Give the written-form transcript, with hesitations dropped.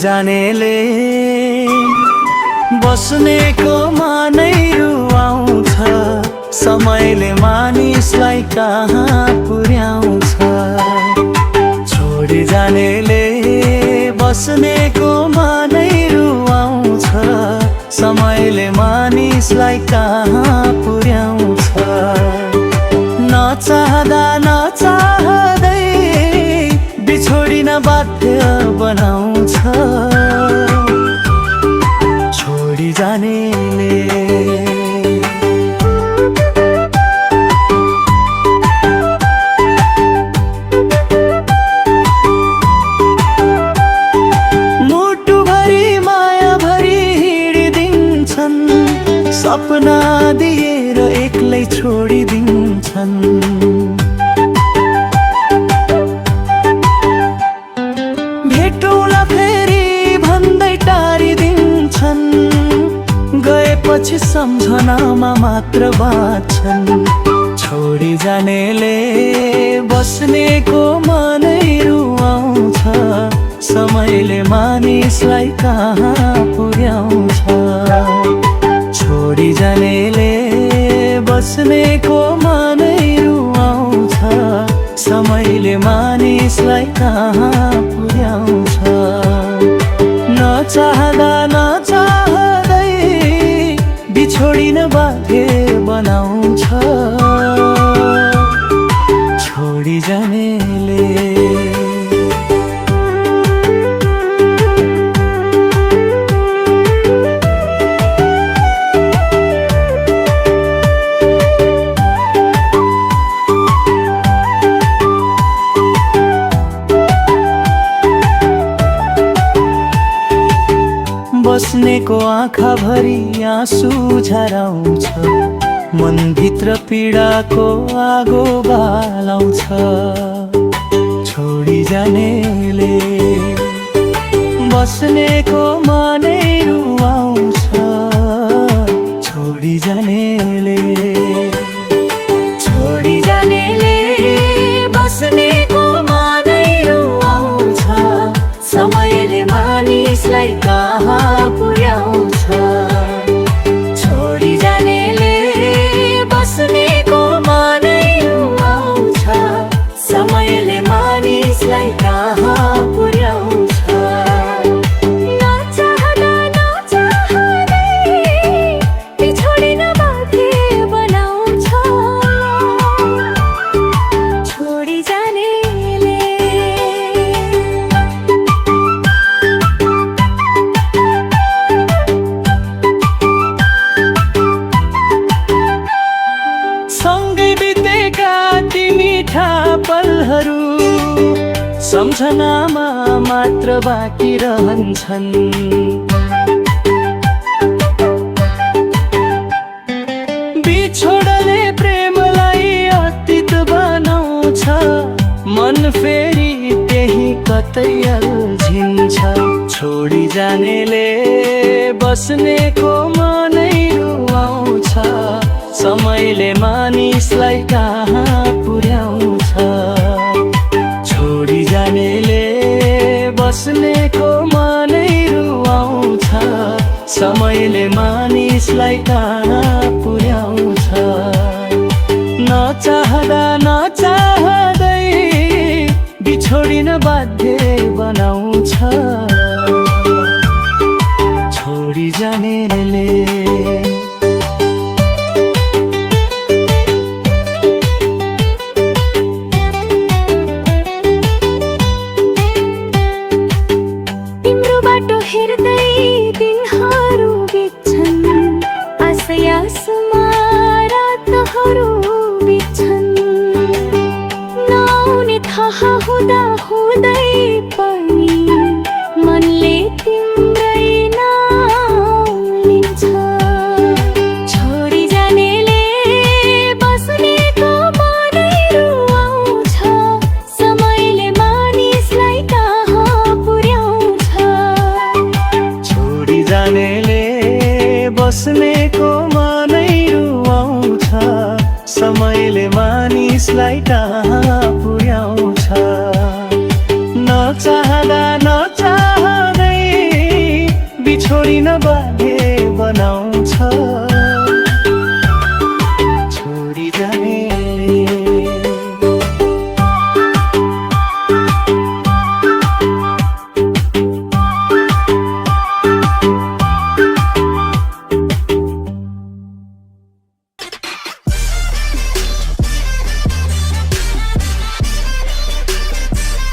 जानेले बस्नेको मानै रुवाउँछ, समयले मानिसलाई कहाँ पुर्याउँछ। छोडी जानेले बस्नेको मानै रुवाउँछ, समयले मानिसलाई कहाँ पुर्याउँछ। नचाहँदा नचाहँदै बिछोडिन बाध्य बनाउँछ, छोडी जानेले। मुटुभरि मायाभरि हिँडिदिन्छन्, सपना दिएर एक्लै छोडिदिन्छन्। भेटौँला फेरि भन्दै टारिदिन्छन्, गएपछि सम्झनामा मात्र बाँच्छन्। छोडी जानेले बस्नेको मनै रुवाउँछ, समयले मानिसलाई कहाँ पुर्याउँछ। छोडी जानेले बस्नेको मनै रुवाउँछ, समयले मानिसलाई कहाँ पुर्याउँछ। नचाहँदा नचाहँदै बिछोडिन बाध्य बनाउँछ, छोडी जानेले। बस्नेको आँखाभरि आँसु झराउँछ, मनभित्र पीडाको आगो बालाउँछ। छोडी जानेले बस्नेको मनै रुवाउँछ, छोडी जानेले। छोडी जानेले बस्नेको मनै रुवाउँछ, समयले मानिसलाई कहाँ पुर्याउँछ। छोडी जानेले बस्नेको मनै रुवाउँछ, समयले मानिसलाई कहाँ पुर्याउँछ। नचाहँदा नचाहँदै बिछोडिन बाध्य बनाउँछ, छोडी जानेले। सँगै बितेका ती मिठा पलहरू सम्झनामा मात्र बाँकी रहन्छन्। बिछोडले प्रेमलाई अतीत बनाउँछ, मन फेरि त्यही कतै अल्झिन्छ। छोडी जानेले बस्नेको मनै रुवाउँछ, समयले मानिसलाई कहाँ पुर्याउँछ। छोडी जानेले बस्नेको मनै रुवाउँछ, समयले मानिसलाई कहाँ पुर्याउँछ। नचाहँदा नचाहँदै बिछोडिन बाध्य बनाउँछ, छोडी जानेले। हेर्दै दिनहरू बित्छन्, आशा आशामा रातहरू बित्छन्। नआउने थाहा हुँदा हुँदै पनि मनले तिम्रै नाम लिन्छ। छोडी जानेले बस्नेको मनै रुवाउँछ, समयले मानिसलाई कहाँ पुर्याउँछ। छोडी जानेले बस्नेको मनै रुवाउँछ, समयले मानिसलाई कहाँ